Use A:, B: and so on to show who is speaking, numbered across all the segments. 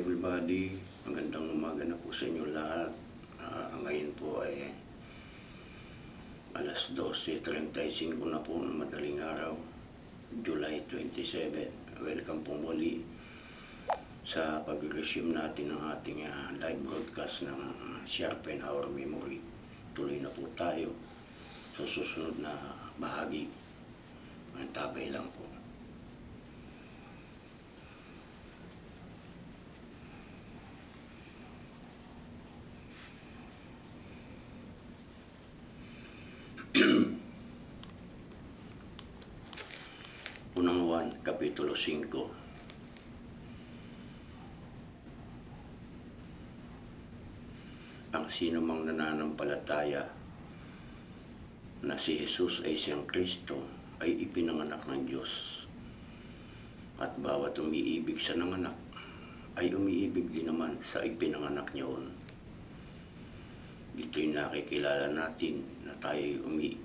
A: everybody, magandang umaga na po sa inyo lahat. Ngayon po ay alas 12:35 na po ng madaling araw, July 27. Welcome po muli sa pag-resume natin ng ating live broadcast ng Sharpen Our Memory. Tuloy na po tayo sa susunod na bahagi. Mantabay lang po. Unang 1, Kapitulo 5. Ang sinumang nananampalataya na si Jesus ay siyang Kristo ay ipinanganak ng Diyos. At bawat umiibig sa nanganak ay umiibig din naman sa ipinanganak niyaon. Dito'y nakikilala natin na tayo'y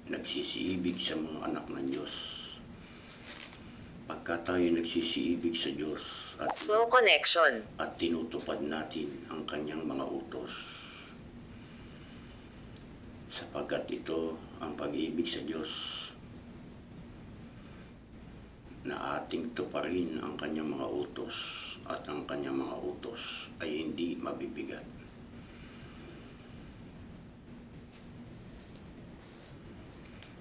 A: nagsisiibig sa mga anak ng Diyos. Pagka tayo nagsisiibig sa Diyos at
B: slow connection
A: at tinutupad natin ang kanyang mga utos, sapagkat ito ang pag-ibig sa Diyos, na ating tuparin ang kanyang mga utos, at ang kanyang mga utos ay hindi mabibigat.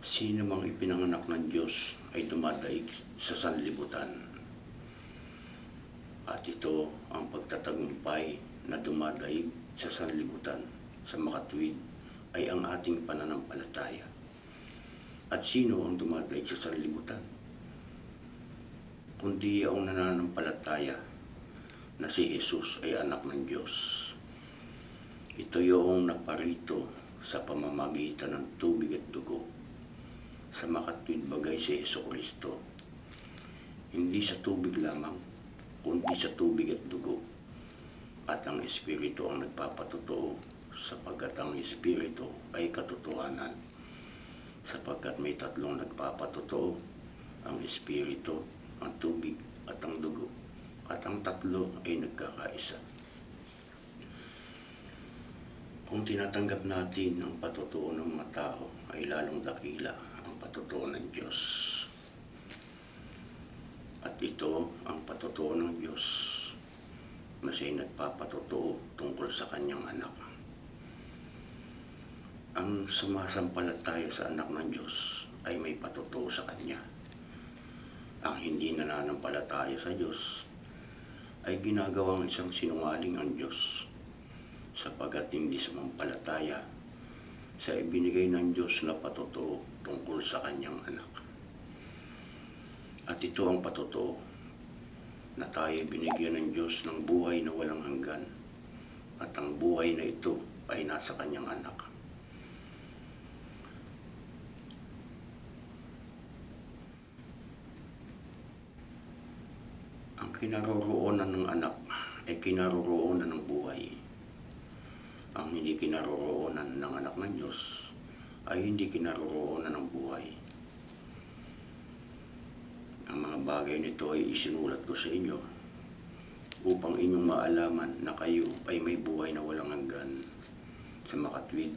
A: Sino mang ipinanganak ng Diyos ay dumadaig sa sanlibutan. At ito ang pagtatagumpay na dumadaig sa sanlibutan sa makatuwid ay ang ating pananampalataya. At sino ang dumadaig sa sanlibutan? Kundi ang nananampalataya na si Jesus ay anak ng Diyos. Ito yung naparito sa pamamagitan ng tubig at dugo sa makatwid bagay si Jesucristo. Hindi sa tubig lamang, kundi sa tubig at dugo. At ang Espiritu ang nagpapatotoo, sapagkat ang Espiritu ay katotohanan. Sapagkat may tatlong nagpapatotoo, ang Espiritu, ang tubig at ang dugo. At ang tatlo ay nagkakaisa. Kung tinatanggap natin ang patotoo ng mga tao, ay lalong dakila ang patotoo ng Diyos. At ito ang patotoo ng Diyos na siya'y nagpapatotoo tungkol sa kanyang anak. Ang sumasampalataya sa anak ng Diyos ay may patotoo sa kanya. Ang hindi nananampalataya sa Diyos ay ginagawang isang sinungaling ang Diyos, sapagkat hindi sumampalataya sa ibinigay ng Diyos na patotoo tungkol sa kanyang anak. At ito ang patotoo, na tayo binigyan ng Diyos ng buhay na walang hanggan, at ang buhay na ito ay nasa kanyang anak. Ang kinaroroonan ng anak ay kinaroroonan ng buhay. Ang hindi kinaroroonan ng anak ng Diyos ay hindi kinaroroonan ng buhay. Ang mga bagay nito ay isinulat ko sa inyo upang inyong maalaman na kayo ay may buhay na walang hanggan sa makatwid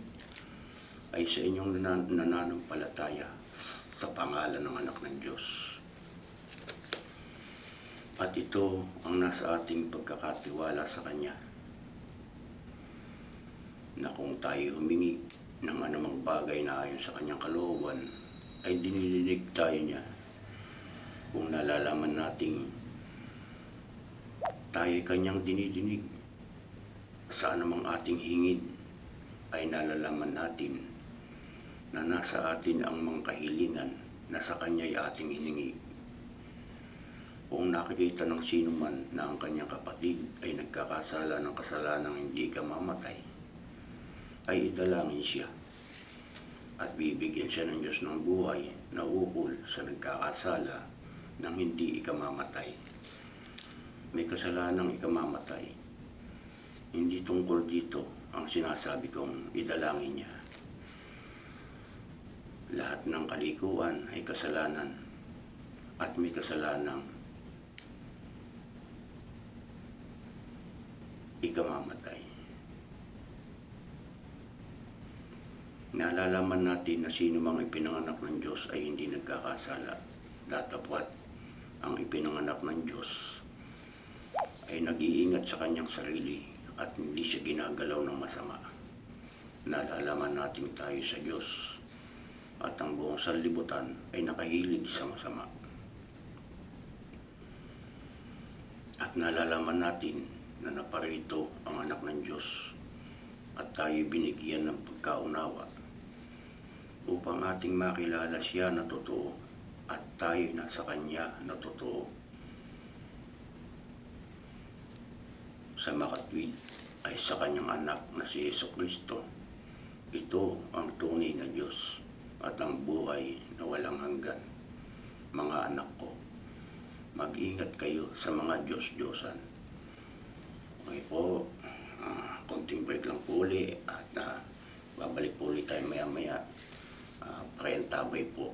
A: ay sa inyong nananampalataya sa pangalan ng anak ng Diyos. At ito ang nasa ating pagkakatiwala sa Kanya, na kung tayo humingi ng anumang bagay na ayon sa Kanyang kalooban, ay dinidinig tayo niya. Kung nalalaman nating tayo ay Kanyang dinidinig sa anumang ating hingid, ay nalalaman natin na nasa atin ang mga kahilingan na sa Kanya'y ating hiningi. Kung nakikita ng sino man na ang kanyang kapatid ay nagkakasala ng kasalanang hindi kamamatay, ay idalangin siya at bibigyan siya ng Diyos ng buhay na ukol sa nagkakasala ng hindi ikamamatay. May kasalanang ikamamatay. Hindi tungkol dito ang sinasabi kong idalangin niya. Lahat ng kalikuan ay kasalanan at may kasalanang ikamamatay. Nalalaman natin na sino mang ipinanganak ng Diyos ay hindi nagkakasala. Datapwat ang ipinanganak ng Diyos ay nag-iingat sa kanyang sarili at hindi siya ginagalaw ng masama. Nalalaman natin tayo sa Diyos at ang buong sanlibutan ay nakahilig sa masama. At nalalaman natin na naparito ang anak ng Diyos at tayo binigyan ng pagkaunawa upang ating makilala siya na totoo at tayo nasa Kanya na totoo. Sa makatwid ay sa Kanyang anak na si Jesucristo. Ito ang tunay na Diyos at ang buhay na walang hanggan. Mga anak ko, mag-ingat kayo sa mga Diyos-Diyosan. Okay po, konting break lang po uli at babalik po ulit tayo maya-maya. Pakiantabay po.